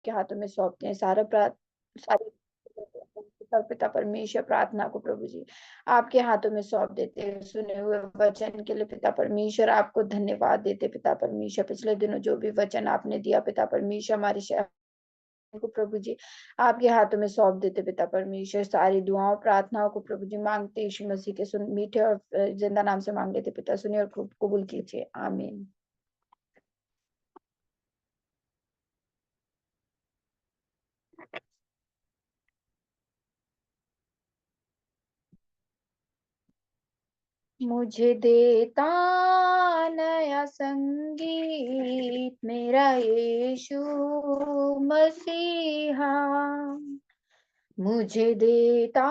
के हाथों में सौंपते हैं। सारी पिता परमेश्वर प्रार्थना को प्रभु जी आपके हाथों में सौंप देते हैं। सुने हुए वचन के लिए पिता परमेश्वर आपको धन्यवाद देते। पिता परमेश्वर पिछले दिनों जो भी वचन आपने दिया पिता परमेश्वर हमारे शहर को प्रभु जी आपके हाथों में सौंप देते। पिता परमेश्वर सारी दुआओं प्रार्थनाओं को प्रभु जी मांगते यीशु मसीह के सुन मीठे और जिंदा नाम से मांग लेते। पिता सुनिए और कबूल कीजिए, आमीन। मुझे देता नया संगीत मेरा यीशु मसीहा, मुझे देता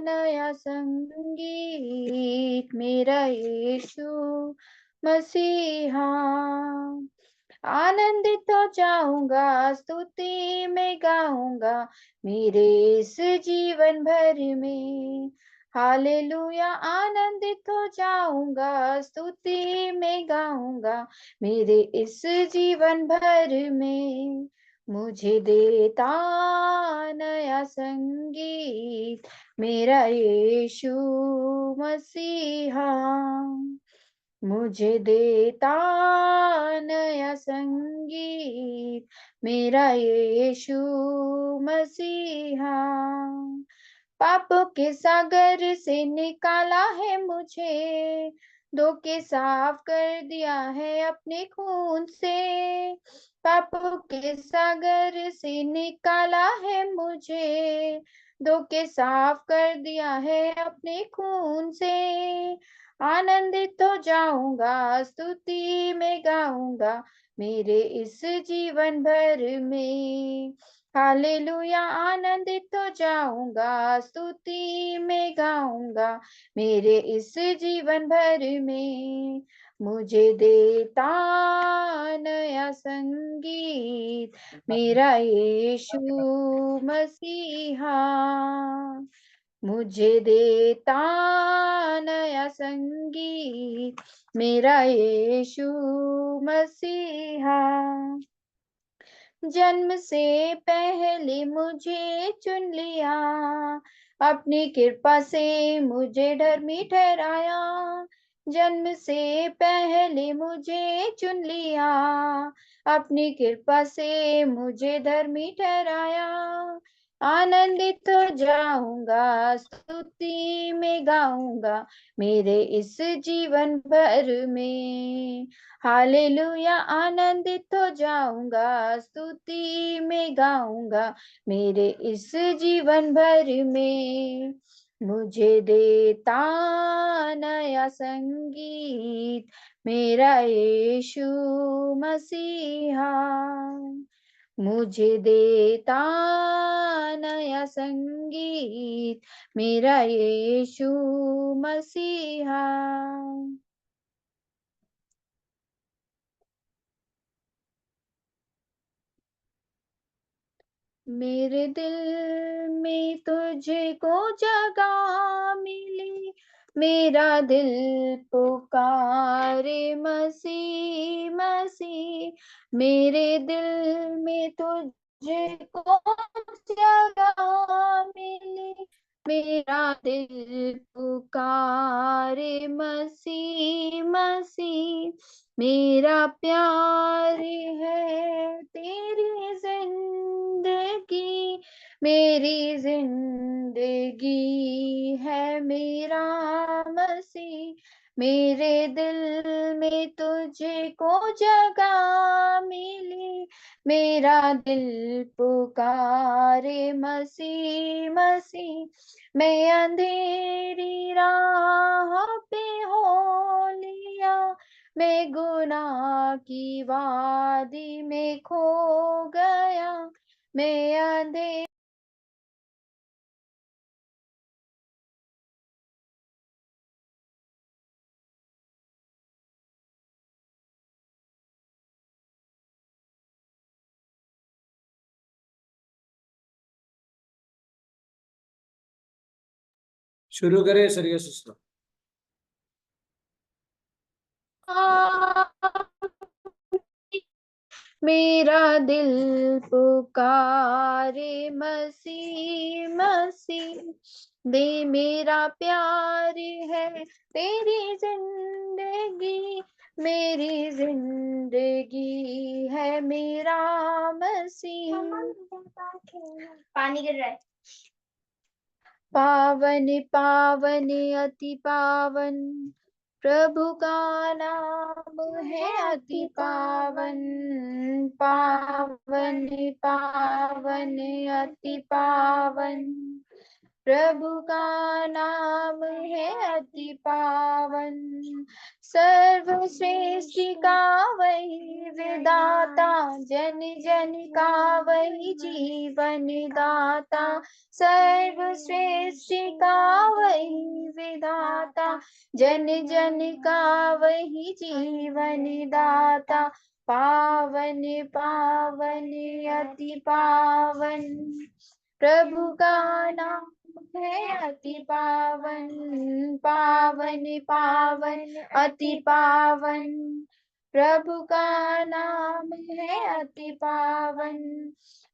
नया संगीत मेरा यीशु मसीहा। आनंदित हो जाऊंगा स्तुति में गाऊंगा मेरे इस जीवन भर में। हालेलुया आनंदित हो जाऊंगा स्तुति में गाऊंगा मेरे इस जीवन भर में। मुझे देता नया संगीत मेरा यीशु मसीहा, मुझे देता नया संगीत मेरा यीशु मसीहा। पापों के सागर से निकाला है मुझे, धोखे साफ कर दिया है अपने खून से। पापों के सागर से निकाला है मुझे, धोखे साफ कर दिया है अपने खून से। आनंदित हो जाऊंगा स्तुति में गाऊंगा मेरे इस जीवन भर में। हालेलुया आनंदित हो जाऊंगा स्तुति में गाऊंगा मेरे इस जीवन भर में। मुझे देता नया संगीत मेरा यीशु मसीहा, मुझे देता नया संगीत मेरा यीशु मसीहा। जन्म से पहले मुझे चुन लिया, अपनी कृपा से मुझे धर्मी ठहराया। जन्म से पहले मुझे चुन लिया, अपनी कृपा से मुझे धर्मी ठहराया। आनंदित हो जाऊंगा स्तुति में गाऊंगा मेरे इस जीवन भर में। हालेलुया आनंदित हो जाऊंगा स्तुति में गाऊंगा मेरे इस जीवन भर में। मुझे देता नया संगीत मेरा यीशु मसीहा, मुझे देता नया संगीत मेरा यीशु मसीहा। मेरे दिल में तुझको जगह मिली, मेरा दिल पुकारे मसीह मसीह। मेरे दिल में तुझको जगह मिली, मेरा दिल पुकारे मसीह मसीह। मेरा प्यार है तेरी जिंदगी, मेरी जिंदगी है मेरा मसीह। मेरे दिल में तुझको जगह मिली, मेरा दिल पुकारे मसीह मसीह। मैं अंधेरी राह पे हो लिया, मैं गुनाह की वादी में खो गया। मैं अंधे शुरू करें सरिया सिस्टर। मेरा दिल पुकारे मसीह मसीह, दे मेरा प्यार है तेरी जिंदगी, मेरी जिंदगी है मेरा मसीह। पानी गिर रहा है। पावन पावन अति पावन प्रभु का नाम है अति पावन, पावन पावन अति पावन प्रभु का नाम है अति पावन। सर्वश्रेष्ठ का वही विदाता, जन जन का वही जीवन दाता, सर्वश्रेष्ठ का वही विदाता, जन जन का वही जीवन दाता, पावन पावन अति पावन प्रभु का नाम है अति पावन, पावन पावन अति पावन प्रभु का नाम है अति पावन।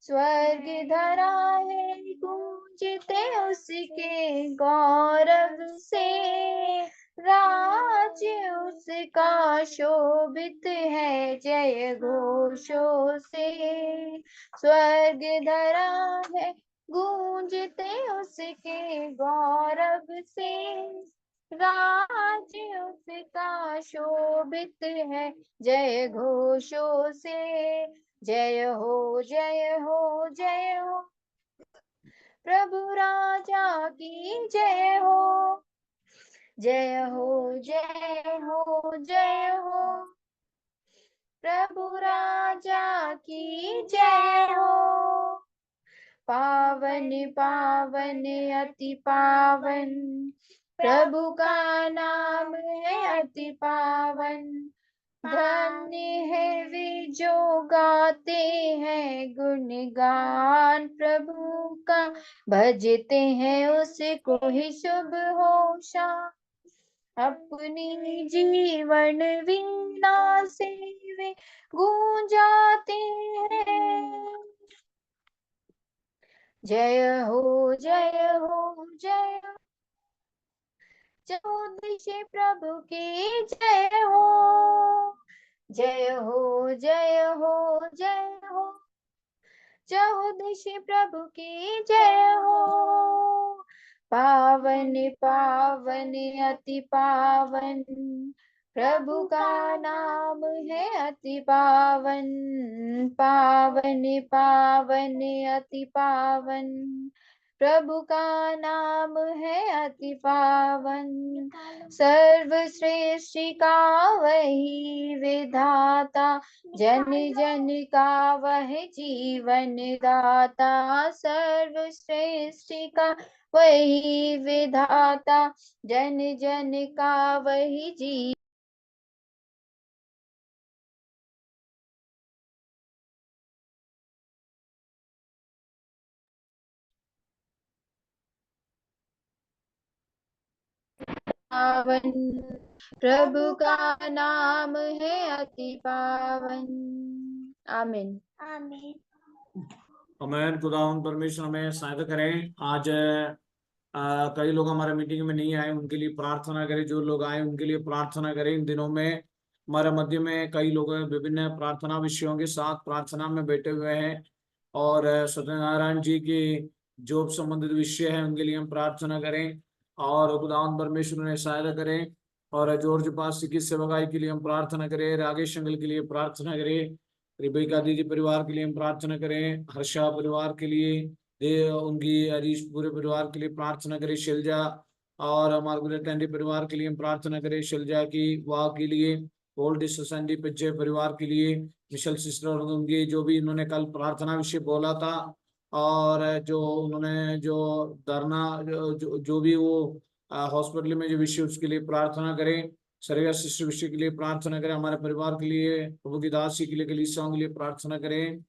स्वर्ग धरा है गूंजते उसके गौरव से, राज्य उसका शोभित है जय घोषों से। स्वर्ग धरा है गूंजते उसके गौरव से, राज्य उसका शोभित है जय घोषों से। जय हो जय हो जय हो प्रभु राजा की जय हो, जय हो जय हो जय हो प्रभु राजा की जय हो। पावन पावन अति पावन प्रभु का नाम है अति पावन। धन्य है वे जो गाते हैं गुणगान प्रभु का, भजते हैं उसको ही शुभ होशा, अपनी जीवन वीणा से वे गूंजाते हैं। जय हो जय हो जय हो चौदशी प्रभु की जय हो, जय हो जय हो जय हो चौदशी प्रभु की जय हो। पावन पावन अति पावन प्रभु का नाम है अति पावन, पावन पावन अति पावन प्रभु का नाम है अति पावन। सर्वश्रेष्ठ का वही विधाता, जन जन का वह जीवन दाता, सर्वश्रेष्ठ का वही विधाता, जन जन का वही जीवन। पावन प्रभु का नाम है अति पावन। आमीन आमीन। अमेन। खुदावन परमेश्वर हमें सहायता करें। आज कई लोग हमारे मीटिंग में नहीं आए, उनके लिए प्रार्थना करें। जो लोग आए उनके लिए प्रार्थना करें। इन दिनों में हमारे मध्य में कई लोग विभिन्न प्रार्थना विषयों के साथ प्रार्थना में बैठे हुए हैं, और सत्यनारायण जी की जॉब संबंधित विषय है, उनके लिए हम प्रार्थना करें और खुदावन परमेश्वर ने सहायता करें। और जॉर्ज पास की सेवकाई के लिए हम प्रार्थना करें, रागेश अंकल के लिए प्रार्थना करें, रिबेका दीदी परिवार के लिए हम प्रार्थना करें, हर्षा परिवार के लिए, उनकी हरीश पूरे परिवार के लिए प्रार्थना करें, शिलजा और मार्गरेट एंडी परिवार के लिए हम प्रार्थना करें, शिलजा की वाह के लिए, ओल्ड संडी पिज्जे परिवार के लिए, मिशेल सिस्टर और उनकी जो भी इन्होंने कल प्रार्थना विषय बोला था, और जो उन्होंने जो धरना जो भी वो हॉस्पिटल में जो विषय उसके लिए प्रार्थना करें, सर्वे शिष्य विषय के लिए प्रार्थना करें, हमारे परिवार के लिए, प्रभु की दासी के लिए, कलीसियाओं के लिए प्रार्थना करें।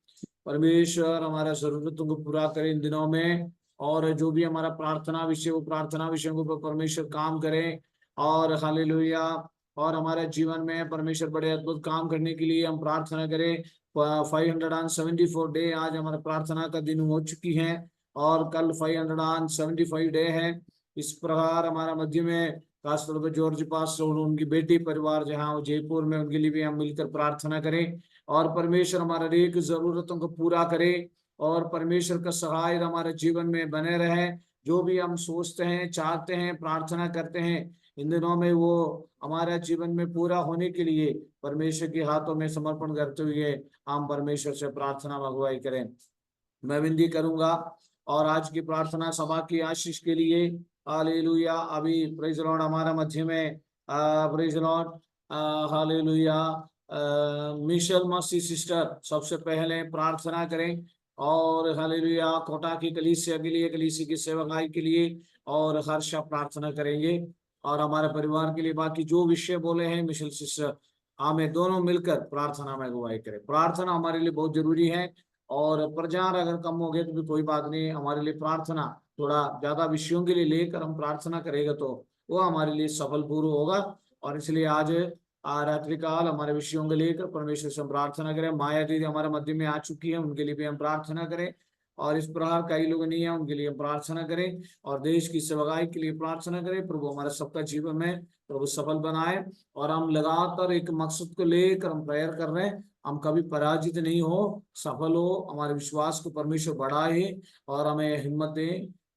परमेश्वर हमारा जरूरतों को पूरा करें इन दिनों में, और जो भी हमारा प्रार्थना विषय वो प्रार्थना विषयों को परमेश्वर काम करें। और हालेलुया। और हमारे जीवन में परमेश्वर बड़े अद्भुत काम करने के लिए हम प्रार्थना करें। 574 डे आज हमारे प्रार्थना का दिन हो चुकी है और कल 575 डे है। इस प्रकार हमारा मध्य में खासतौर पर जॉर्ज पास्टर और उनकी बेटी परिवार जहाँ जयपुर में, उनके लिए भी हम मिलकर प्रार्थना करें और परमेश्वर हमारे हरेक जरूरतों को पूरा करे और परमेश्वर का सहाय हमारे जीवन में बने रहे। जो भी हम सोचते हैं, चाहते हैं, प्रार्थना करते हैं इन दिनों में, वो हमारे जीवन में पूरा होने के लिए परमेश्वर के हाथों में समर्पण करते हुए हम परमेश्वर से प्रार्थना अगुवाई करें। मैं विनती करूंगा और आज की प्रार्थना सभा की आशीष के लिए हालेलुया। अभी प्रेज लॉर्ड हमारा मध्य में प्रेज लॉर्ड हालेलुया मिशेल मसी सिस्टर सबसे पहले प्रार्थना करें और हालेलुया कोटा की कलीसिया के लिए, कलीसिया की सेवकाई के लिए और हर्षा प्रार्थना करेंगे और हमारे परिवार के लिए बाकी जो विषय बोले हैं मिशेल सिस्टर हमें दोनों मिलकर प्रार्थना में अगुवाई करें। प्रार्थना हमारे लिए बहुत जरूरी है और प्रचार अगर कम हो गए तो भी कोई बात नहीं, हमारे लिए प्रार्थना थोड़ा ज्यादा विषयों के लिए लेकर हम प्रार्थना करेंगे तो वो हमारे लिए सफल पूर्ण होगा। और इसलिए आज रात्रिकाल हमारे विषयों को लेकर परमेश्वर से हम प्रार्थना करें। माया दीदी हमारे मध्य में आ चुकी है, उनके लिए भी हम प्रार्थना करें और इस प्रकार कई लोग नहीं है उनके लिए हम प्रार्थना करें और देश की सेवकाई के लिए प्रार्थना करें। प्रभु हमारे सबका जीवन में प्रभु सफल बनाए और हम लगातार एक मकसद को लेकर हम प्रेयर कर रहे हैं, हम कभी पराजित नहीं हो, सफल हो, हमारे विश्वास को परमेश्वर बढ़ाए और हमें हिम्मत दे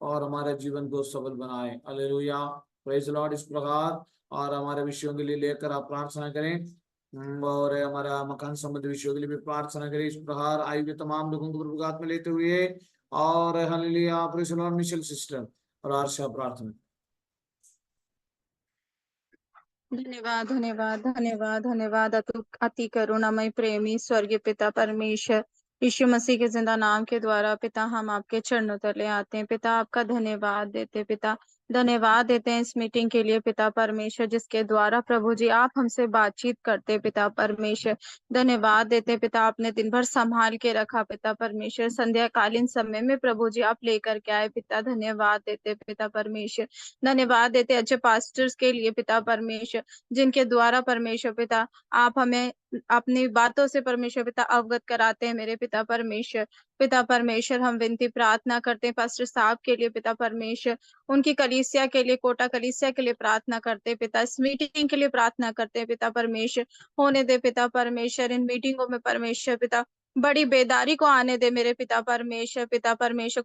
और हमारे जीवन को सफल बनाए। Hallelujah, praise Lord. इस प्रकार और हमारे विषयों के लिए लेकर आप प्रार्थना करें और हमारा मकान संबंधी विषयों के लिए भी प्रार्थना करें। इस प्रकार आयु के तमाम लोगों को प्रभु हाथ में लेते हुए और hallelujah praise Lord Michelle sister और आशा प्रार्थना। धन्यवाद धन्यवाद धन्यवाद धन्यवाद अति करुणामय प्रेमी स्वर्गीय पिता परमेश्वर, यीशु मसीह के जिंदा नाम के द्वारा पिता हम आपके चरणों तले आते हैं। पिता आपका धन्यवाद देते, पिता धन्यवाद देते हैं इस मीटिंग के लिए पिता परमेश्वर, जिसके द्वारा प्रभु जी आप हमसे बातचीत करते पिता परमेश्वर। धन्यवाद देते पिता, आपने दिन भर संभाल के रखा पिता परमेश्वर, संध्या कालीन समय में प्रभु जी आप लेकर के आए पिता। धन्यवाद देते पिता परमेश्वर, धन्यवाद देते अच्छे पास्टर्स के लिए पिता परमेश्वर, जिनके द्वारा परमेश्वर पिता आप हमें अपनी बातों से परमेश्वर पिता अवगत कराते हैं मेरे पिता परमेश्वर। पिता परमेश्वर हम विनती प्रार्थना करते हैं पास्टर साहब के लिए पिता परमेश्वर, उनकी कलीसिया के लिए, कोटा कलीसिया के लिए प्रार्थना करते हैं पिता, इस मीटिंग के लिए प्रार्थना करते हैं पिता परमेश्वर। होने दे पिता परमेश्वर इन मीटिंगों में परमेश्वर पिता बड़ी बेदारी को आने दे मेरे पिता परमेश्वर। पिता परमेश्वर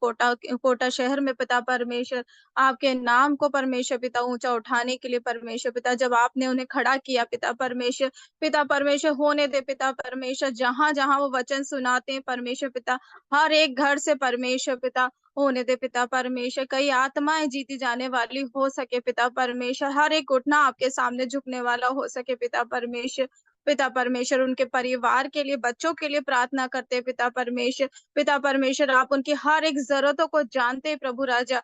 कोटा शहर में पिता परमेश्वर आपके नाम को परमेश्वर पिता ऊंचा उठाने के लिए परमेश्वर पिता, जब आपने उन्हें खड़ा किया पिता परमेश्वर, पिता परमेश्वर होने दे पिता परमेश्वर, जहां जहां वो वचन सुनाते हैं परमेश्वर पिता, हर एक घर से परमेश्वर पिता होने दे पिता परमेश्वर, कई आत्माएं जीती जाने वाली हो सके पिता परमेश्वर, हर एक घुटना आपके सामने झुकने वाला हो सके पिता परमेश्वर। पिता परमेश्वर उनके परिवार के लिए, बच्चों के लिए प्रार्थना करते हैं पिता परमेश्वर। पिता परमेश्वर आप उनकी हर एक जरूरतों को जानते हैं प्रभु राजा,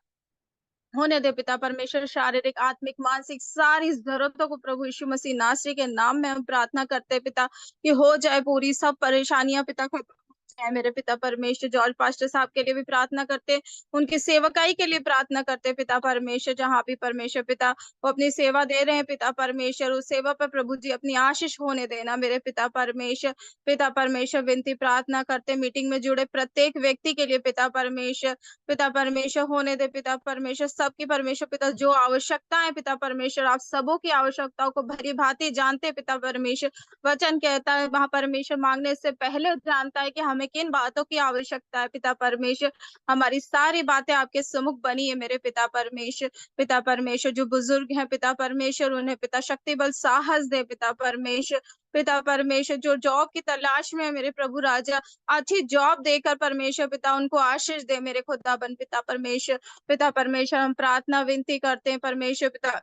होने दे पिता परमेश्वर, शारीरिक आत्मिक मानसिक सारी जरूरतों को प्रभु यीशु मसीह नासरी के नाम में हम प्रार्थना करते हैं पिता कि हो जाए पूरी, सब परेशानियां पिता खत्म हो जाए मेरे पिता परमेश्वर। जॉर्ज पास्टर साहब के लिए भी प्रार्थना करते हैं, उनकी सेवकाई के लिए प्रार्थना करते हैं पिता परमेश्वर, जहां भी परमेश्वर पिता वो अपनी सेवा दे रहे हैं पिता परमेश्वर, उस सेवा पर प्रभु जी अपनी आशीष होने देना मेरे पिता परमेश्वर। पिता परमेश्वर विनती प्रार्थना करते मीटिंग में जुड़े प्रत्येक व्यक्ति के लिए पिता परमेश्वर, पिता परमेश्वर होने दे पिता परमेश्वर, सबकी परमेश्वर पिता जो आवश्यकता है पिता परमेश्वर, आप सबों की आवश्यकताओं को भली भांति जानते पिता परमेश्वर। वचन कहता है वहां परमेश्वर मांगने से पहले जानता है कि हमें किन बातों की आवश्यकता है पिता परमेश्वर। हमारी सारी बातें आपके सम्मुख बनी है मेरे पिता परमेश्वर। पिता परमेश्वर जो बुजुर्ग हैं पिता परमेश्वर, उन्हें पिता शक्ति बल साहस दे पिता परमेश्वर। पिता परमेश्वर जो जॉब की तलाश में है मेरे प्रभु राजा, अच्छी जॉब देकर परमेश्वर पिता उनको आशीष दे मेरे खुदाबंद पिता परमेश्वर। पिता परमेश्वर हम प्रार्थना विनती करते हैं परमेश्वर पिता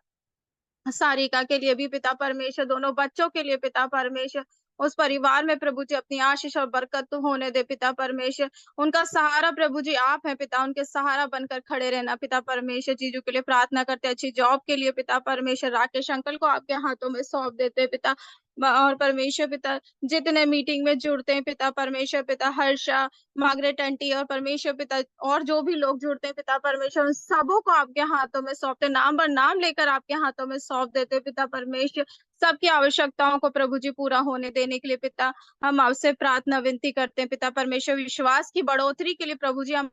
सारिका के लिए भी पिता परमेश्वर, दोनों बच्चों के लिए पिता परमेश्वर, उस परिवार में प्रभु जी अपनी आशीष और बरकत तो होने दे पिता परमेश्वर। उनका सहारा प्रभु जी आप हैं पिता, उनके सहारा बनकर खड़े रहना पिता परमेश्वर। जीजू के लिए प्रार्थना करते, अच्छी जॉब के लिए पिता परमेश्वर, राकेश अंकल को आपके हाथों में सौंप देते पिता। और परमेश्वर पिता जितने मीटिंग में जुड़ते हैं पिता परमेश्वर पिता, हर्षा, मार्गरेट आंटी और परमेश्वर पिता और जो भी लोग जुड़ते हैं पिता परमेश्वर, उन सबों को आपके हाथों में सौंपते, नाम बर नाम लेकर आपके हाथों में सौंप देते पिता परमेश्वर। सबकी आवश्यकताओं को प्रभु जी पूरा होने देने के लिए पिता हम आपसे प्रार्थना विनती करते हैं। पिता परमेश्वर, विश्वास की बढ़ोतरी के लिए प्रभु जी हम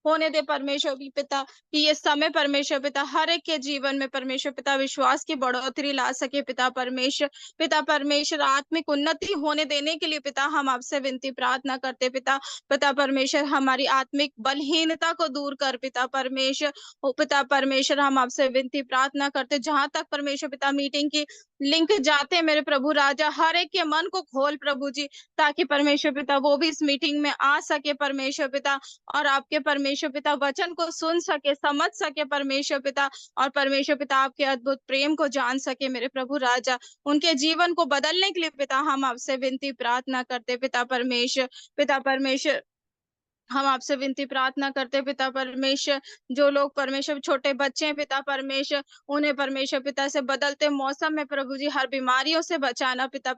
होने दे परमेश्वर भी पिता, कि ये समय परमेश्वर पिता हर एक के जीवन में परमेश्वर पिता विश्वास की बढ़ोतरी ला सके पिता परमेश्वर आत्मिक उन्नति होने देने के लिए पिता हम आपसे विनती प्रार्थना करते पिता परमेश्वर हमारी आत्मिक बलहीनता को दूर कर पिता परमेश्वर। ओ पिता परमेश्वर हम आपसे विनती प्रार्थना करते, जहां तक परमेश्वर पिता मीटिंग की लिंक जाते हैं मेरे प्रभु राजा, हर एक के मन को खोल प्रभु जी, ताकि परमेश्वर पिता वो भी इस मीटिंग में आ सके परमेश्वर पिता, और आपके परमेश्वर पिता वचन को सुन सके, समझ सके परमेश्वर पिता, और परमेश्वर पिता आपके अद्भुत प्रेम को जान सके मेरे प्रभु राजा। उनके जीवन को बदलने के लिए पिता हम आपसे विनती प्रार्थना करते पिता परमेश्वर हम आपसे विनती प्रार्थना करते पिता परमेश्वर, जो लोग परमेश्वर छोटे बच्चे हैं पिता परमेश्वर, उन्हें परमेश्वर पिता से बदलते मौसम में प्रभु जी हर बीमारियों से बचाना पिता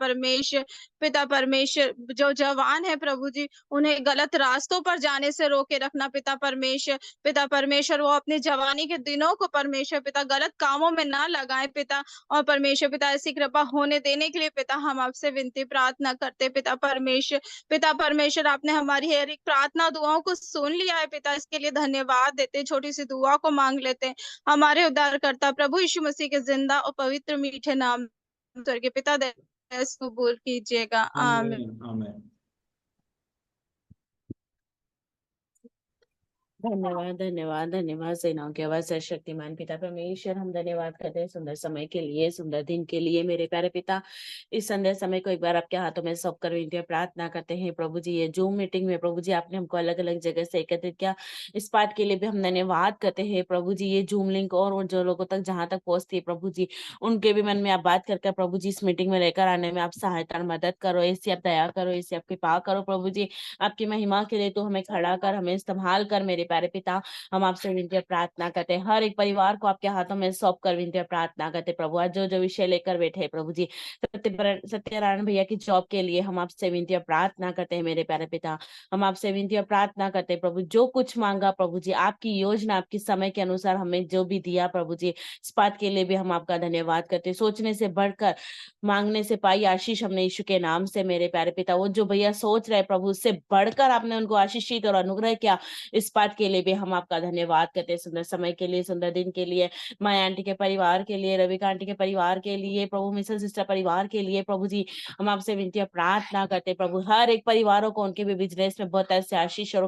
परमेश्वर जो जवान है प्रभु जी, उन्हें गलत रास्तों पर जाने से रोके रखना पिता परमेश्वर वो अपनी जवानी के दिनों को परमेश्वर पिता गलत कामों में ना लगाए पिता, और परमेश्वर पिता ऐसी कृपा होने देने के लिए पिता हम आपसे विनती प्रार्थना करते पिता परमेश्वर आपने हमारी हर एक प्रार्थना दुआओं को सुन लिया है पिता, इसके लिए धन्यवाद देते। छोटी सी दुआ को मांग लेते हैं हमारे उद्धारकर्ता प्रभु यीशु मसीह के जिंदा और पवित्र मीठे नाम स्वर्गीय पिता कबूल कीजिएगा, आमीन। आमीन आमीन। धन्यवाद धन्यवाद धन्यवाद सेनाओं के आवाज सर्वशक्तिमान पिता परमेश्वर, हम धन्यवाद करते हैं सुंदर समय के लिए, सुंदर दिन के लिए मेरे प्यारे पिता। इस संध्या समय को एक बार आपके हाथों में सौंप कर विनती प्रार्थना करते हैं प्रभु जी। ये जूम मीटिंग में प्रभु जी आपने हमको अलग अलग जगह से एकत्रित किया, इस बात के लिए भी हम धन्यवाद करते हैं प्रभु जी। ये जूम लिंक और जो लोगों तक जहाँ तक पहुंचती है प्रभु जी, उनके भी मन में आप बात करके प्रभु जी इस मीटिंग में लेकर आने में आप सहायता और मदद करो, ऐसी आप दया करो, ऐसी आप कृपा करो प्रभु जी। आपकी महिमा के लिए तो हमें खड़ा कर, हमें संभाल कर मेरे प्यारे पिता, हम आपसे विनती प्रार्थना करते हैं। हर एक परिवार को आपके हाथों में सौंप कर विनती प्रार्थना करते प्रभु। आज जो जो विषय लेकर बैठे हैं प्रभु जी, सत्यनारायण भैया की जॉब के लिए हम आपसे विनती प्रार्थना करते हैं मेरे प्यारे पिता। हम आपसे विनती प्रार्थना करते हैं प्रभु, जो कुछ मांगा प्रभु जी, आपकी योजना आपकी समय के अनुसार हमें जो भी दिया प्रभु जी, इस बात के लिए भी हम आपका धन्यवाद करते हैं। सोचने से बढ़कर मांगने से पाई आशीष हमने यीशु के नाम से मेरे प्यारे पिता। वो जो भैया सोच रहे प्रभु, उससे बढ़कर आपने उनको आशीषित और अनुग्रह किया, इस बात के लिए भी हम आपका धन्यवाद करते हैं। सुंदर समय के लिए, सुंदर दिन के लिए, माया आंटी के परिवार के लिए, रविका आंटी के परिवार के लिए, प्रभु मिसल सिस्टर परिवार के लिए प्रभु जी, हम आपसे विनती प्रार्थना करते प्रभु। हर एक परिवारों को उनके भी बिजनेस में बहुत ऐसे आशीष और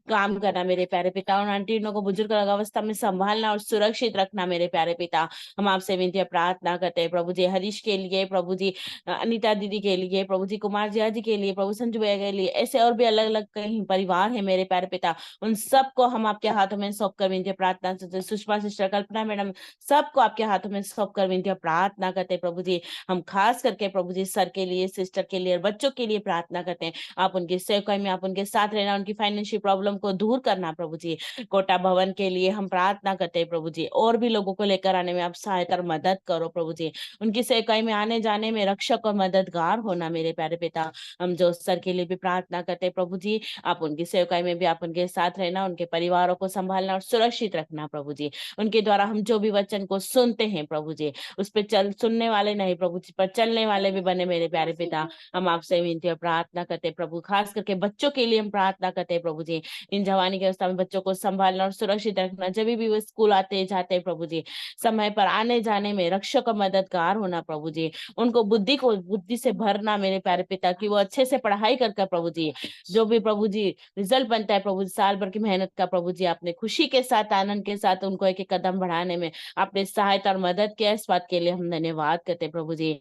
काम करना मेरे प्यारे पिता, और आंटी को बुजुर्ग अवस्था में संभालना और सुरक्षित रखना मेरे प्यारे पिता। हम आपसे विनती प्रार्थना करते हैं प्रभु जी। हरीश के लिए प्रभु जी, अनीता दीदी के लिए प्रभु जी, कुमार जी के लिए प्रभु, संजू भैया के लिए, ऐसे और भी अलग अलग कई परिवार है मेरे प्यारे पिता, उन सबको हम आपके हाथों में सौंप कर विनती प्रार्थना करते। सुषमा सिस्टर, कल्पना मैडम, सबको आपके हाथों में सौंप कर विनती प्रार्थना करते प्रभु जी। हम खास करके प्रभु जी सर के लिए, सिस्टर के लिए, बच्चों के लिए प्रार्थना करते हैं। आप उनकी सेवकाई में आप उनके साथ रहना, उनकी फाइनेंशियल प्रॉब्लम को दूर करना प्रभु जी। कोटा भवन के लिए हम प्रार्थना करते हैं प्रभु जी, और भी लोगों को लेकर आने में आप सहायता और मदद करो प्रभु जी। उनकी सेवकाई में आने जाने में रक्षक और मददगार होना मेरे प्यारे पिता। हम जो सर के लिए भी प्रार्थना करते हैं प्रभु जी, आप उनकी सेवकाई में भी आप उनके साथ रहना, उनके परिवारों को संभालना और सुरक्षित रखना प्रभु जी। उनके द्वारा हम जो भी वचन को सुनते हैं प्रभु जी, उस पर सुनने वाले नहीं प्रभु जी, पर चलने वाले भी बने मेरे प्यारे पिता। हम आपसे विनती और प्रार्थना करते हैं प्रभु। खास करके बच्चों के लिए हम प्रार्थना करते हैं प्रभु जी। इन जवानी की अवस्था में बच्चों को संभालना और सुरक्षित रखना, जब भी वो स्कूल आते जाते हैं प्रभु जी, समय पर आने जाने में रक्षक और मददगार होना प्रभु जी। उनको बुद्धि से भरना मेरे प्यारे पिता, कि वो अच्छे से पढ़ाई कर प्रभु जी, जो भी प्रभु जी रिजल्ट बनता है प्रभु जी, साल भर की मेहनत का प्रभु जी, आपने खुशी के साथ, आनंद के साथ उनको एक एक कदम बढ़ाने में आपने सहायता और मदद किया, इस बात के लिए हम धन्यवाद करते प्रभु जी।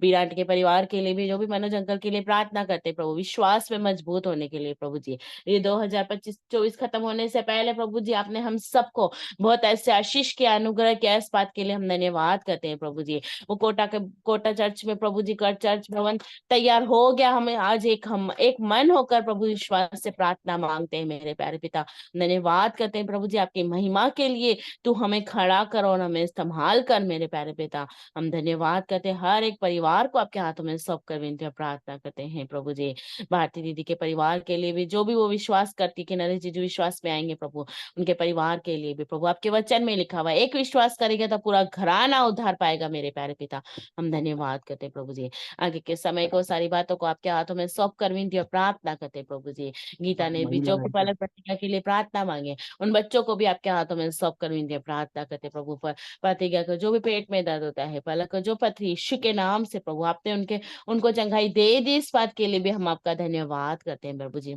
विराट के परिवार के लिए भी, जो भी मनोज अंकल के लिए प्रार्थना करते प्रभु, विश्वास में मजबूत होने के लिए प्रभु जी। ये 2025-24 खत्म होने से पहले प्रभु जी, आपने हम सबको बहुत ऐसे आशीष के अनुग्रह किया, इस बात के लिए हम धन्यवाद करते हैं प्रभु जी। वो कोटा चर्च में प्रभु जी का चर्च भवन तैयार हो गया। हमें आज हम एक मन होकर प्रभु विश्वास से प्रार्थना मांगते हैं मेरे प्यारे पिता। धन्यवाद करते हैं प्रभु जी आपकी महिमा के लिए। तू हमें खड़ा कर और हमें संभाल कर मेरे प्यारे पिता। हम धन्यवाद करते हैं, हर एक परिवार को आपके हाथों में सौंप कर विनती और प्रार्थना करते हैं प्रभु जी। भारती दीदी के परिवार के लिए भी, जो भी वो विश्वास करती कि नरेश जी जो विश्वास में आएंगे प्रभु, उनके परिवार के लिए भी प्रभु, आपके वचन में लिखा हुआ है एक विश्वास करेगा तो पूरा घराना उद्धार पाएगा मेरे प्यारे पिता। हम धन्यवाद करते हैं प्रभु जी। आगे के समय को, सारी बातों को आपके हाथों में सौंप कर विनती और प्रार्थना करते हैं प्रभु जी। गीता ने भी जो पालक प्रतिज्ञा के लिए प्रार्थना मांगे, उन बच्चों को भी आपके हाथों में सौंप कर विनती और प्रार्थना करते हैं प्रभु। पर प्रतिज्ञा को जो भी पेट में दर्द होता है, पलक को जो पथरी, यीशु के नाम से प्रभु आपने उनको चंगाई दे दी, इस बात के लिए भी हम आपका धन्यवाद करते हैं प्रभु जी।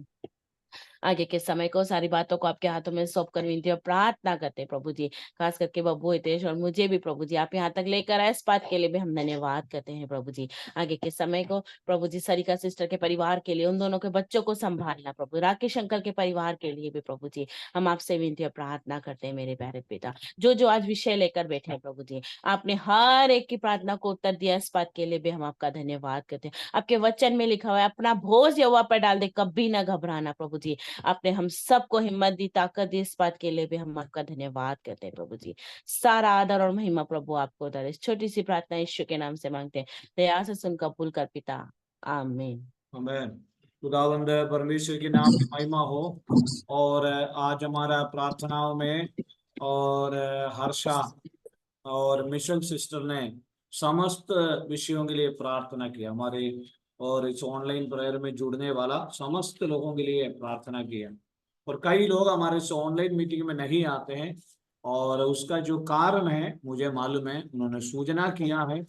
आगे के समय को, सारी बातों को आपके हाथों में सौंप कर विनती और प्रार्थना करते हैं प्रभु जी। खास करके बब्बू, हितेश और मुझे भी प्रभु जी आप यहाँ तक लेकर आए, इस बात के लिए भी हम धन्यवाद करते हैं प्रभु जी। आगे के समय को प्रभु जी, सरिका सिस्टर के परिवार के लिए, उन दोनों के बच्चों को संभालना प्रभु, राकेश अंकल के परिवार के लिए भी प्रभु जी हम आपसे विनती और प्रार्थना करते हैं मेरे प्यारे पिता। जो आज विषय लेकर बैठे हैं प्रभु जी, आपने हर एक की प्रार्थना को उत्तर दिया, इस बात के लिए भी हम आपका धन्यवाद करते हैं। आपके वचन में लिखा हुआ है अपना बोझ यहोवा पर डाल दे, कभी ना घबराना प्रभु जी। आपने हम सबको हिम्मत दी, ताकत दी, इस बात के लिए भी हम आपका धन्यवाद करते हैं प्रभु जी। सारा आदर और महिमा प्रभु आपको दे। इस छोटी सी प्रार्थना यीशु के नाम से मांगते हैं, दया से सुन कबूल कर पिता, आमीन। आमीन। खुदावंद परमेश्वर के नाम की महिमा हो। और आज हमारा प्रार्थनाओं में और हर्षा और मिशेल सिस्टर ने समस्त विषयों के लिए प्रार्थना किया, हमारे और इस ऑनलाइन प्रेयर में जुड़ने वाला समस्त लोगों के लिए प्रार्थना किया। और कई लोग हमारे इस ऑनलाइन मीटिंग में नहीं आते हैं, और उसका जो कारण है मुझे मालूम है, उन्होंने सूचना किया है।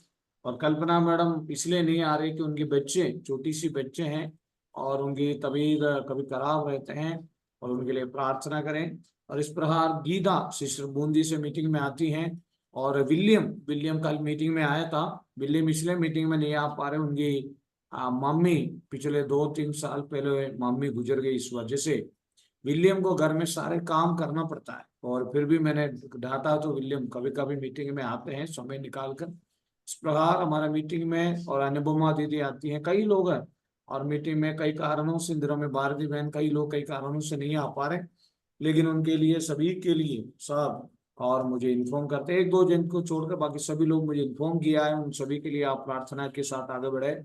और कल्पना मैडम इसलिए नहीं आ रही कि उनके बच्चे, छोटी सी बच्चे हैं और उनकी तबीयत कभी खराब रहते हैं, और उनके लिए प्रार्थना करें। और इस प्रकार गीता सिस्टर बूंदी से मीटिंग में आती हैं, और विलियम कल मीटिंग में आया था। विलियम इसलिए मीटिंग में नहीं आ पा रहे, उनकी मम्मी पिछले 2-3 साल पहले मम्मी गुजर गई, इस वजह से विलियम को घर में सारे काम करना पड़ता है। और फिर भी मैंने डांटा तो विलियम कभी कभी मीटिंग में आते हैं समय निकाल कर। इस प्रकार हमारा मीटिंग में, और अनुपमा दीदी आती हैं, कई लोग हैं और मीटिंग में कई कारणों से, इंदिरा में भारती बहन, कई लोग कई कारणों से नहीं आ पा रहे, लेकिन उनके लिए, सभी के लिए सब, और मुझे इन्फॉर्म करते हैं, 1-2 जन को छोड़कर बाकी सभी लोग मुझे इन्फॉर्म किया है, उन सभी के लिए आप प्रार्थना के साथ आगे बढ़े।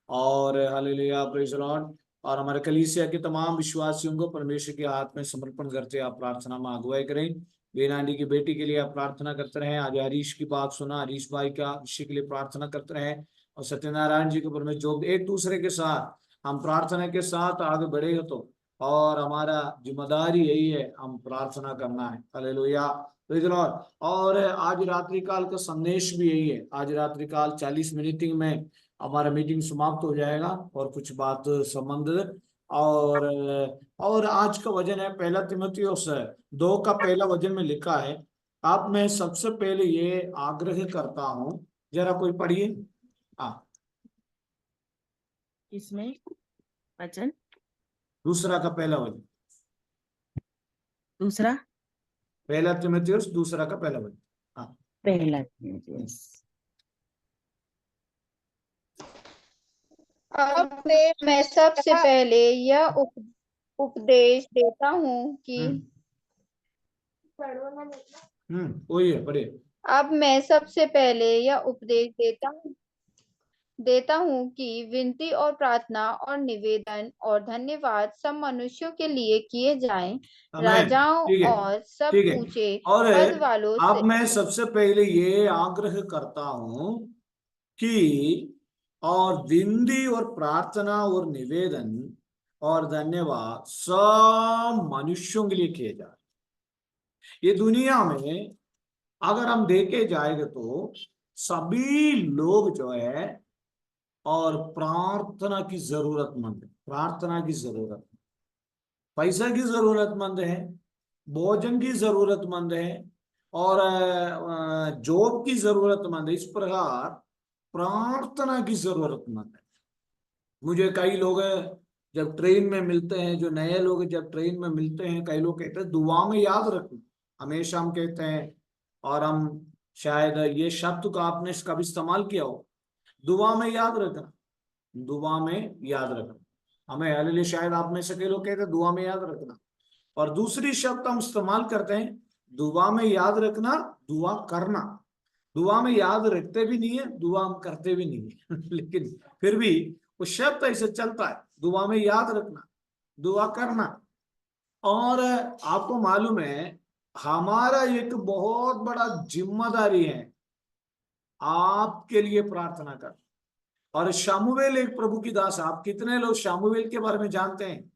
और हालेलुया, प्रेज द लॉर्ड। और हमारे कलीसिया के तमाम विश्वासियों को परमेश्वर के हाथ में समर्पण करते आप प्रार्थना में अगुवाई करें। बेनानी की बेटी के लिए आप प्रार्थना करते रहें। आज हरीश की बात सुना, हरीश भाई का विषय के लिए प्रार्थना करते रहें। और सत्यनारायण जी को परमेश्वर, जो एक दूसरे के साथ हम प्रार्थना के साथ आगे बढ़ेगा तो, और हमारा जिम्मेदारी यही है, हम प्रार्थना करना है। Hallelujah, praise the Lord. और आज रात्रिकाल का संदेश भी यही है। आज रात्रिकाल 40 मिनट में हमारा मीटिंग समाप्त हो जाएगा, और कुछ बात संबंध, और आज का वचन है 1 तीमुथियुस 2 का पहला वचन में लिखा है, आप मैं सबसे पहले ये आग्रह करता हूं, जरा कोई पढ़िए। हाँ, इसमें वचन दूसरा का पहला वचन, दूसरा 1 तीमुथियुस दूसरा का पहला वचन। हाँ, पहला। अब मैं सबसे पहले यह उपदेश देता हूँ कि वही है, पढ़िए। अब मैं सबसे पहले यह उपदेश देता हूँ कि विनती और प्रार्थना और निवेदन और धन्यवाद सब मनुष्यों के लिए किए जाएं, राजाओं ठीक है, और सब ठीक है। ऊंचे और पद वालों अब से। मैं सबसे पहले ये आग्रह करता हूं कि, और विनती और प्रार्थना और निवेदन और धन्यवाद सब मनुष्यों के लिए किए जाए। ये दुनिया में अगर हम देखे जाएंगे तो सभी लोग जो है और प्रार्थना की जरूरतमंद है, प्रार्थना की जरूरत, पैसा की जरूरतमंद है, भोजन की जरूरतमंद है, और जॉब की जरूरतमंद है। इस प्रकार प्रार्थना की जरूरतमंद है। मुझे कई लोग जब ट्रेन में मिलते हैं, जो नए लोग जब ट्रेन में मिलते हैं, कई लोग कहते हैं दुआ में याद रखना, हमेशा हम कहते हैं, और हम शायद ये शब्द को आपने कभी इस्तेमाल किया हो, दुआ में याद रखना, दुआ में याद रखना। हमें हालेलुया, शायद आप में से कई लोग कहते हैं दुआ में याद रखना, और दूसरी शब्द हम इस्तेमाल करते हैं, दुआ में याद रखना, दुआ करना। दुआ में याद रखते भी नहीं है, दुआ हम करते भी नहीं है लेकिन फिर भी वो शब्द ऐसे चलता है, दुआ में याद रखना, दुआ करना। और आपको मालूम है हमारा एक बहुत बड़ा जिम्मेदारी है आपके लिए प्रार्थना करना। और शामुवेल एक प्रभु की दास, आप कितने लोग शामुवेल के बारे में जानते हैं?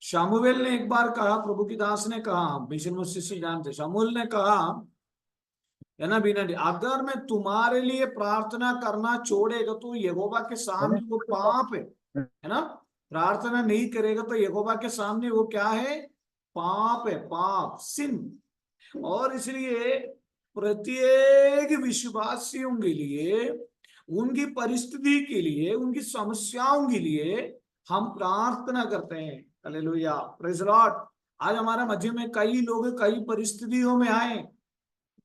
शामुवेल ने एक बार कहा, प्रभु की दास ने कहा, मिशन मुस्सी जानते, शामुवेल ने कहा है ना बीना, अगर मैं तुम्हारे लिए प्रार्थना करना छोड़ेगा तो यहोवा के सामने वो पाप है ना। प्रार्थना नहीं करेगा तो यहोवा के सामने वो क्या है? पाप है, पाप, सिन। और इसलिए प्रत्येक विश्वासियों के लिए, उनकी परिस्थिति के लिए, उनकी समस्याओं के लिए हम प्रार्थना करते हैं। Hallelujah, praise Lord. आज हमारे मध्य में कई लोग कई परिस्थितियों में आए,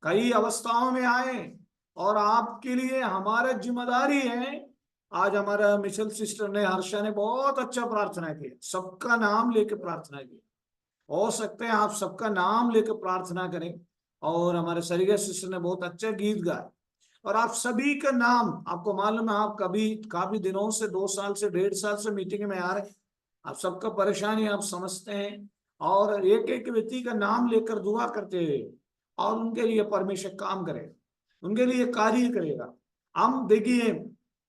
कई अवस्थाओं में आए, और आपके लिए हमारा जिम्मेदारी है। आज हमारा मिशेल सिस्टर ने, हर्षा ने बहुत अच्छा प्रार्थना किया, सबका नाम लेकर प्रार्थना की। हो सकते हैं आप सबका नाम लेकर प्रार्थना करें। और हमारे सरिगा सिस्टर ने बहुत अच्छा गीत गाया, और आप सभी का नाम, आपको मालूम है आप कभी काफी दिनों से, 2 साल से 1.5 साल से मीटिंग में आ रहे हैं, आप सबका परेशानी आप समझते हैं, और एक एक व्यक्ति का नाम लेकर दुआ करते हुए, और उनके लिए परमेश्वर काम करेगा, उनके लिए कार्य करेगा। हम देखिए,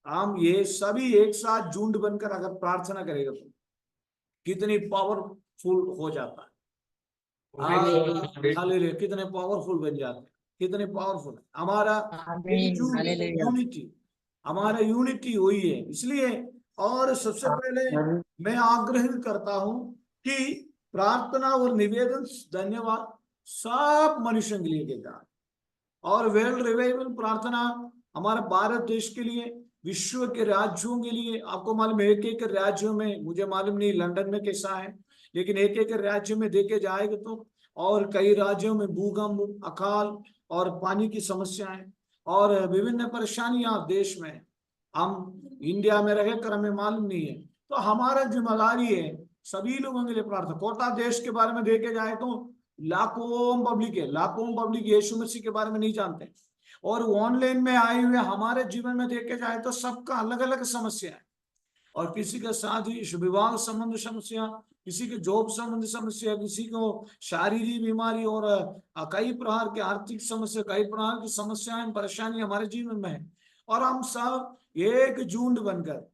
हम ये सभी एक साथ झुंड बनकर अगर प्रार्थना करेगा तो कितनी पावरफुल हो जाता है। हालेलुया, कितने पावरफुल बन जाते हैं, कितने पावरफुल है हमारा यूनिटी, हमारा यूनिटी हुई है। इसलिए और सबसे पहले मैं आग्रह करता हूं कि प्रार्थना और निवेदन, धन्यवाद सब मनुष्यों के लिए देता है। और वर्ल्ड रिवाइवल प्रार्थना हमारे भारत देश के लिए, विश्व के राज्यों के लिए। आपको मालूम है एक एक राज्यों में, मुझे मालूम नहीं लंदन में कैसा है, लेकिन एक एक राज्य में देखे जाएगा तो, और कई राज्यों में भूकंप, अकाल और पानी की समस्याएं और विभिन्न परेशानियां देश में, हम इंडिया में रहकर हमें मालूम नहीं है। तो हमारा जिम्मेदारी है सभी लोगों के लिए प्रार्थना। कोटा देश के बारे में देखे जाए तो लाखों पब्लिक है, लाखों पब्लिक यीशु मसीह के बारे में नहीं जानते, और ऑनलाइन में आए हुए हमारे जीवन में देखे जाए तो सबका अलग अलग समस्या है। और किसी के साथ ही विवाह संबंधी समस्या, किसी के जॉब संबंधी समस्या, किसी को शारीरिक बीमारी, और कई प्रकार की आर्थिक समस्या, कई प्रकार की समस्याएं, परेशानी हमारे जीवन में है। और हम सब एक झुंड बनकर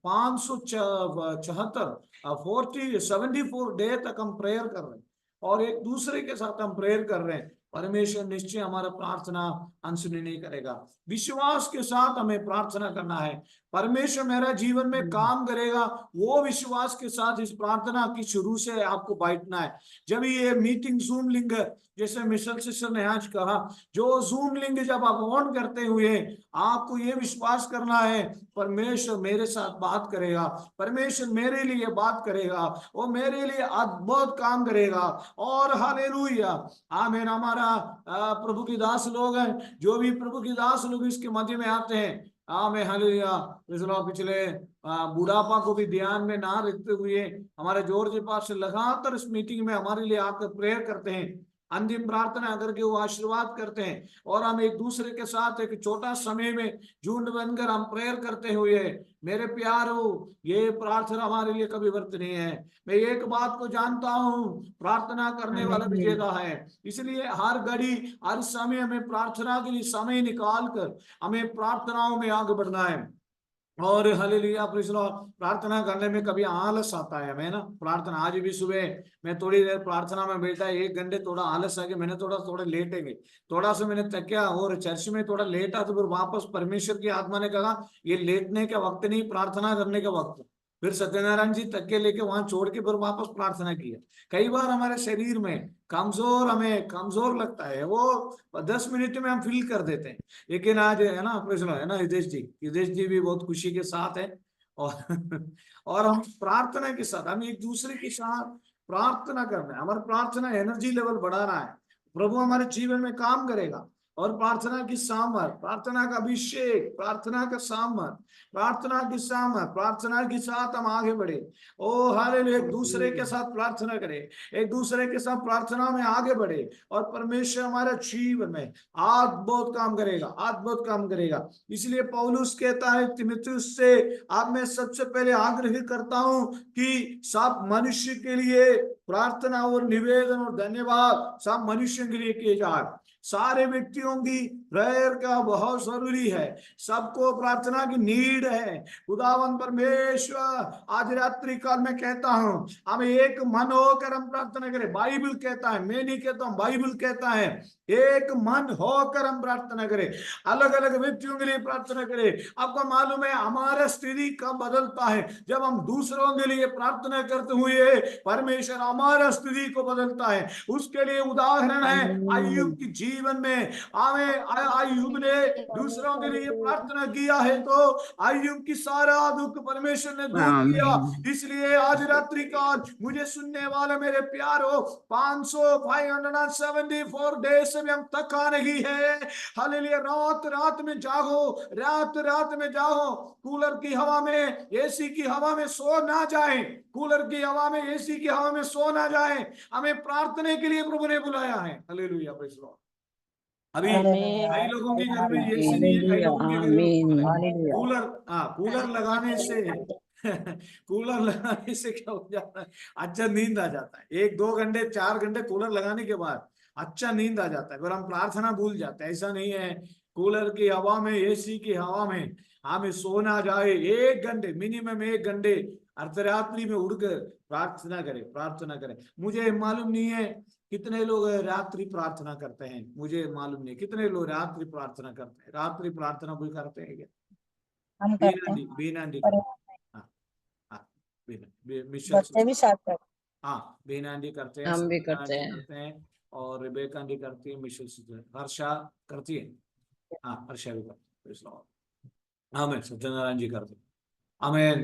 574 डे तक हम प्रेयर कर रहे हैं, और एक दूसरे के साथ हम प्रेयर कर रहे हैं। परमेश्वर निश्चय हमारा प्रार्थना अनसुनी नहीं करेगा। विश्वास के साथ हमें प्रार्थना करना है, परमेश्वर मेरा जीवन में काम करेगा, वो विश्वास के साथ इस प्रार्थना की शुरू से आपको बैठना है। जब ये मीटिंग जूम लिंक, जैसे मिशेल सिस्टर ने आज कहा, जो जूम लिंक जब आप ऑन करते हुए आपको ये विश्वास करना है, परमेश्वर मेरे साथ बात करेगा, परमेश्वर मेरे लिए बात करेगा, वो मेरे लिए अद्भुत काम करेगा। और हालेलुया, आमीन। हमारा प्रभु की दास लोग हैं, जो भी प्रभु की दास लोग इसके मध्य में आते हैं, आमीन, हालेलुया। पिछले बुढ़ापा को भी ध्यान में ना रखते हुए हमारे जॉर्ज पास लगातार इस मीटिंग में हमारे लिए आकर प्रेयर करते हैं, अंतिम प्रार्थना करके वो आशीर्वाद करते हैं। और हम एक दूसरे के साथ एक छोटा समय में झुंड बनकर हम प्रेयर करते हुए, मेरे प्यारो, ये प्रार्थना हमारे लिए कभी व्यर्थ नहीं है। मैं एक बात को जानता हूँ, प्रार्थना करने वाला विजेता है। इसलिए हर घड़ी, हर समय हमें प्रार्थना के लिए समय निकाल कर हमें प्रार्थनाओं में आगे बढ़ना है। और हालेलुया, प्रेज़ लॉर्ड। प्रार्थना करने में कभी आलस आता है हमें ना। प्रार्थना, आज भी सुबह मैं थोड़ी देर प्रार्थना में बैठा, 1 घंटे थोड़ा आलस आ गया, मैंने थोड़ा लेटेंगे, थोड़ा सा मैंने तकिया, और चर्च में थोड़ा लेटा, तो फिर वापस परमेश्वर की आत्मा ने कहा ये लेटने का वक्त नहीं, प्रार्थना करने का वक्त। फिर सत्यनारायण जी तकिया लेके वहां छोड़ के फिर वापस प्रार्थना किया। कई बार हमारे शरीर में हमें कमजोर लगता है, वो 10 मिनट में हम फील कर देते हैं। लेकिन आज है ना, है ना, हितेश जी भी बहुत खुशी के साथ है। और और हम प्रार्थना के साथ, हम एक दूसरे के साथ प्रार्थना करना है। हमारा प्रार्थना एनर्जी लेवल बढ़ाना है, प्रभु हमारे जीवन में काम करेगा। और प्रार्थना की सामर्थ, प्रार्थना का अभिषेक, प्रार्थना का सामर्थ, प्रार्थना की सामर्थ, प्रार्थना के साथ हम आगे बढ़े। ओ हालेलुया, एक दूसरे के साथ प्रार्थना करें, एक दूसरे के साथ प्रार्थना में आगे बढ़े और परमेश्वर हमारे जीवन में अद्भुत काम करेगा, अद्भुत काम करेगा। इसलिए पौलुस कहता है तीमुथियुस से, आप मैं सबसे पहले आग्रह करता हूं कि सब मनुष्य के लिए प्रार्थना और निवेदन और धन्यवाद सब मनुष्यों के लिए किए जाए। सारे व्यक्तियों की प्रेयर का बहुत जरूरी है, सबको प्रार्थना की नीड है। खुदावन परमेश्वर, आज रात्रि काल में कहता हूं हम एक मन होकर हम प्रार्थना करें। बाइबल कहता है, मैं नहीं कहता हूं, बाइबल कहता है एक मन होकर हम प्रार्थना करें, अलग अलग व्यक्तियों के लिए प्रार्थना करें। आपको मालूम है हमारा स्थिति कब बदलता है? जब हम दूसरों के लिए प्रार्थना करते हुए परमेश्वर हमारा स्थिति को बदलता है। उसके लिए उदाहरण है अय्यूब की जीवन में। अय्यूब ने दूसरों के लिए प्रार्थना किया है तो अय्यूब की सारा दुख परमेश्वर ने दूर किया। इसलिए आज रात्रि काल मुझे सुनने वाले मेरे प्यारो, 574 डेज से भी हम थका नहीं है। हालेलुया, रात रात में जागो, रात रात में जाओ। कूलर की हवा में, एसी की हवा में सो ना जाए, कूलर की हवा में, एसी की हवा में सो ना जाए। हमें प्रार्थना के लिए प्रभु ने बुलाया है। Hallelujah, praise the Lord. अभी कई लोगों के घर में एसी नहीं है, कई लोगों के घर में कूलर। कूलर लगाने से कूलर लगाने से क्या हो जाता है? अच्छा नींद आ जाता है। 1-2 घंटे 4 घंटे कूलर लगाने के बाद अच्छा नींद आ जाता है, पर हम प्रार्थना भूल जाते हैं। ऐसा नहीं है, कूलर की हवा में, एसी की हवा में हमें सोना जाए 1 घंटे, मिनिमम 1 घंटे अर्धरात्रि में उड़कर प्रार्थना करें, प्रार्थना करें। मुझे मालूम नहीं है कितने लोग रात्रि प्रार्थना करते हैं, मुझे मालूम नहीं कितने लोग रात्रि प्रार्थना करते हैं। रात्रि प्रार्थना कोई करते हैं क्या? हम करते हैं, बीना दी पर बच्चे भी साथ करते हैं। हाँ, बीना दी करते हैं, हम भी करते हैं। और रेबेका दी करती है, मिशेल सिस्टर, हर्षा करती है। हाँ, हर्षा भी करती है। आमीन, सत्यनारायण जी करते हैं। आमीन,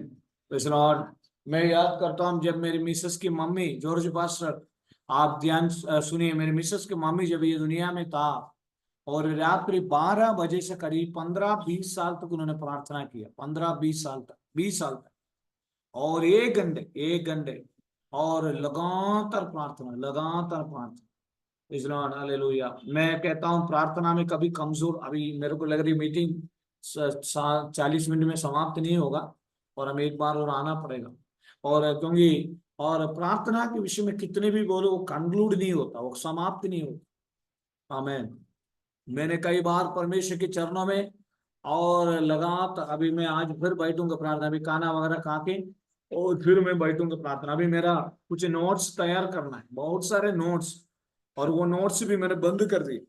प्रेज़ द लॉर्ड। मैं याद करता हूँ जब मेरी मिसेस की मम्मी, जॉर्ज पास्टर, आप ध्यान सुनिए, मेरी मिसेस की मम्मी जब ये दुनिया में था और रात्रि 12 बजे से करीब 15-20 साल तक उन्होंने प्रार्थना किया, 15-20 साल तक, 20 साल तक, और 1 घंटे और लगातार प्रार्थना, लगातार प्रार्थना। Praise the Lord, hallelujah. मैं कहता हूँ प्रार्थना में कभी कमजोर, अभी मेरे को लग रही मीटिंग 40 मिनट में समाप्त नहीं होगा और हमें एक बार और आना पड़ेगा। और क्योंकि और प्रार्थना के विषय में कितने भी बोलो वो कंक्लूड नहीं होता, वो समाप्त नहीं होता। आमीन। मैंने कई बार परमेश्वर के चरणों में और लगातार, अभी मैं आज फिर बैठूंगा प्रार्थना, अभी खाना वगैरह खा के और फिर मैं बैठूंगा प्रार्थना। अभी मेरा कुछ नोट्स तैयार करना है, बहुत सारे नोट्स, और वो नोट्स भी मैंने बंद कर दिए।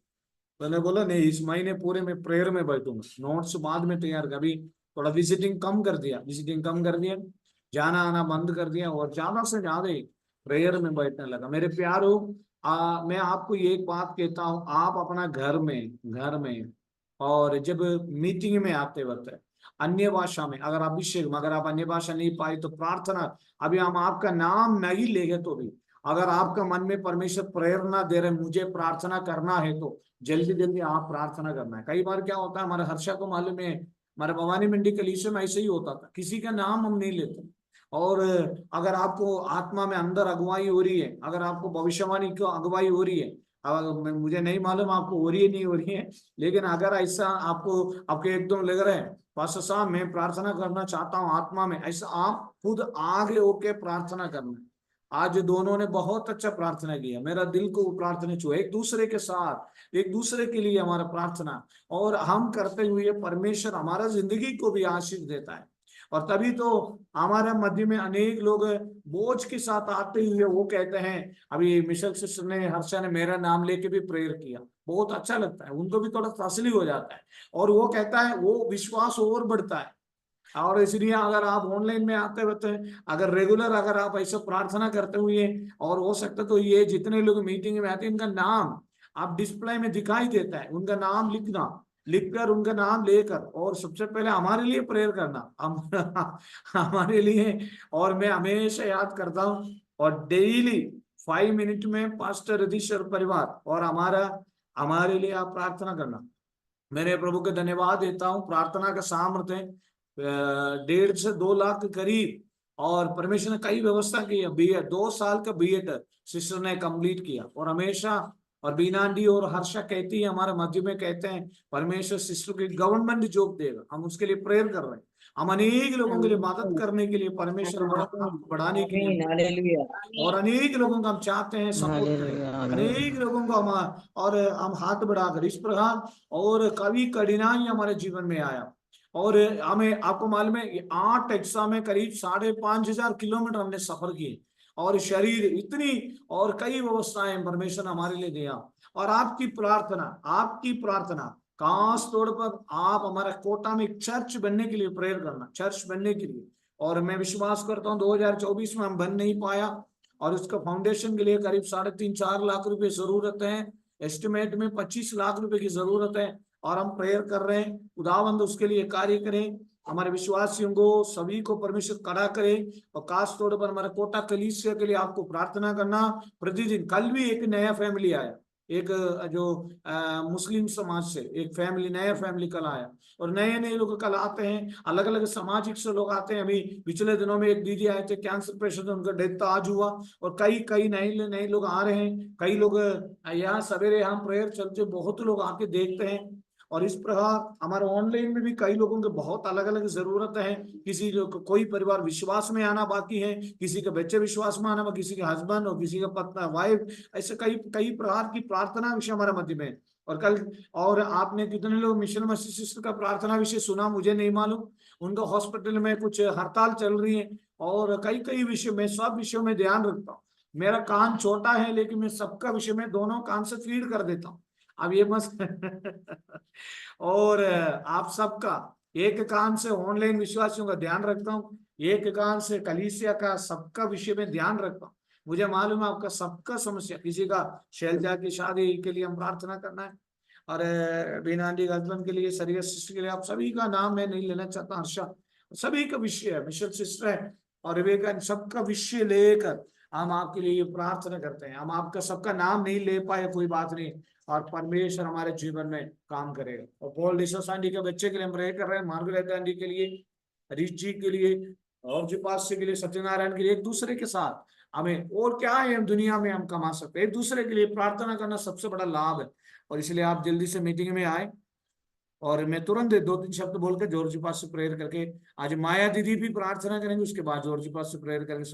मैंने बोला नहीं, इस महीने पूरे में प्रेयर में बैठूंगा, नोट्स बाद में तैयार कर। अभी थोड़ा विजिटिंग कम कर दिया, जाना आना बंद कर दिया और ज्यादा से ज्यादा प्रेयर में बैठने लगा। मेरे प्यारो, मैं आपको एक बात कहता हूँ, आप अपना घर में और जब मीटिंग में आते वक्त अन्य भाषा में, अगर आप अन्य भाषा नहीं पाए तो प्रार्थना, अभी हम आपका नाम नहीं लेंगे तो भी अगर आपका मन में परमेश्वर प्रेरणा दे रहे मुझे प्रार्थना करना है तो जल्दी जल्दी आप प्रार्थना करना है। कई बार क्या होता है, हमारे हर्षा को मालूम है, हमारे भवानी मंडी कलीसिया में ऐसे ही होता था, किसी का नाम हम नहीं लेते। और अगर आपको आत्मा में अंदर अगुवाई हो रही है, अगर आपको भविष्यवाणी की अगुवाई हो रही है, मुझे नहीं मालूम आपको हो रही है नहीं हो रही है, लेकिन अगर ऐसा आपके एकदम लग रहा है पास्टर साहब मैं प्रार्थना करना चाहता हूँ आत्मा में, ऐसा आप खुद आगे होके प्रार्थना करना। आज दोनों ने बहुत अच्छा प्रार्थना किया, मेरा दिल को प्रार्थना छुआ। एक दूसरे के साथ, एक दूसरे के लिए हमारा प्रार्थना और हम करते हुए परमेश्वर हमारा जिंदगी को भी आशीष देता है। और तभी तो हमारे मध्य में अनेक लोग बोझ के साथ आते हुए वो कहते हैं, अभी मिशेल सिस्टर ने, हर्षा ने मेरा नाम लेके भी प्रेयर किया, बहुत अच्छा लगता है, उनको भी थोड़ा तसल्ली हो जाता है और वो कहता है वो विश्वास और बढ़ता है। और इसलिए अगर आप ऑनलाइन में आते होते हैं, अगर रेगुलर अगर आप ऐसा प्रार्थना करते हुए, और हो सकता तो ये जितने लोग मीटिंग में आते हैं इनका नाम आप डिस्प्ले में दिखाई देता है, उनका नाम लिखकर उनका नाम लेकर और सबसे पहले हमारे लिए प्रेयर करना, हम हमारे लिए। और मैं हमेशा याद करता हूँ और डेली 5 मिनट में पास्टर रधीश्वर परिवार और हमारा हमारे लिए आप प्रार्थना करना। मेरे प्रभु के धन्यवाद देता हूँ, प्रार्थना का सामर्थ्य 1.5 से 2 लाख के करीब, और परमेश्वर ने कई व्यवस्था की है। बीएड 2 साल का बीएड सिस्टर ने कंप्लीट किया, और हमेशा, और बीना आंटी और हर्षा कहती है, हमारे मध्य में कहते हैं परमेश्वर सिस्टर की गवर्नमेंट जॉब देगा। हम उसके लिए प्रेयर कर रहे हैं। हम अनेक लोगों के लिए मदद करने के लिए, परमेश्वर हमारा हाथ बढ़ाने के लिए, और अनेक लोगों को हम चाहते हैं सपोर्ट करें, अनेक लोगों को हम, और हम हाथ बढ़ाकर इस प्रकार। और कभी कठिनाई हमारे जीवन में आया, और हमें, आपको मालूम है 8 एग्जाम में करीब 5,500 किलोमीटर हमने सफर किए, और शरीर इतनी, और कई व्यवस्थाएं परमेश्वर हमारे लिए दिया। और आपकी प्रार्थना खास तौर पर आप हमारा कोटा में एक चर्च बनने के लिए प्रेयर करना, चर्च बनने के लिए। और मैं विश्वास करता हूँ 2024 में हम बन नहीं पाया, और उसका फाउंडेशन के लिए करीब 3.5-4 लाख रुपए जरूरत है, एस्टिमेट में 25 लाख रुपए की जरूरत है, और हम प्रेयर कर रहे हैं। खुदावंद उसके लिए कार्य करें, हमारे विश्वासियों को सभी को परमेश्वर खड़ा करे। और खास तौर पर हमारे कोटा कलीसिया के लिए आपको प्रार्थना करना प्रतिदिन। कल भी एक नया फैमिली आया, एक जो मुस्लिम समाज से एक फैमिली, नया फैमिली कल आया, और नए नए लोग कल आते हैं, अलग अलग सामाजिक से लोग आते हैं। अभी पिछले दिनों में एक दीदी आए थे, कैंसर पेशेंट, उनका डेथ आज हुआ, और कई कई नए लोग आ रहे हैं। कई लोग यहाँ सवेरे यहाँ प्रेयर चलते, बहुत लोग आके देखते हैं। और इस प्रकार हमारे ऑनलाइन में भी कई लोगों के बहुत अलग अलग जरूरत है। किसी कोई परिवार विश्वास में आना बाकी है, किसी के बच्चे विश्वास में आना, किसी के हस्बैंड, और किसी का पत्नी, वाइफ, ऐसे कई कई प्रकार की प्रार्थना विषय हमारे मध्य में। और कल, और आपने कितने लोग मिशन मसीह सिस्टर का प्रार्थना विषय सुना, मुझे नहीं मालूम। उनका हॉस्पिटल में कुछ हड़ताल चल रही है, और कई कई विषय में, सब विषयों में ध्यान रखता हूँ। मेरा कान छोटा है, लेकिन मैं सबका विषय में दोनों कान से फीड कर देता हूँ। अब ये बस और आप सबका एक कान से ऑनलाइन विश्वासियों का ध्यान रखता हूँ, एक कान से कलीसिया का सबका विषय में ध्यान रखता हूँ। मुझे मालूम है आपका सबका समस्या, किसी का शैलजा की शादी के लिए हम प्रार्थना करना है, और बीना आंटी हस्बैंड के लिए, सरिया सिस्टर के लिए, आप सभी का नाम मैं नहीं लेना चाहता, हर्षा, सभी का विषय है, मिशेल सिस्टर है, और विवेकानंद, सबका विषय लेकर हम आपके लिए प्रार्थना करते हैं। हम आपका सबका नाम नहीं ले पाए, कोई बात नहीं, और परमेश्वर हमारे जीवन में काम करेगा। और पॉल डिसोस आंटी के बच्चे के लिए हम प्रे कर रहे हैं, मार्गरेट आंटी के लिए, हरीश जी के लिए, और जी पास के लिए, सत्यनारायण के लिए। एक दूसरे के साथ हमें, और क्या है हम दुनिया में हम कमा सकते हैं, एक दूसरे के लिए प्रार्थना करना सबसे बड़ा लाभ है। और इसलिए आप जल्दी से मीटिंग में आए, और मैं तुरंत 2-3 शब्द बोलकर जॉर्ज पास से प्रेयर करके, आज माया दीदी भी प्रार्थना करेंगे, उसके बाद जॉर्ज पास से प्रेयर करेंगे।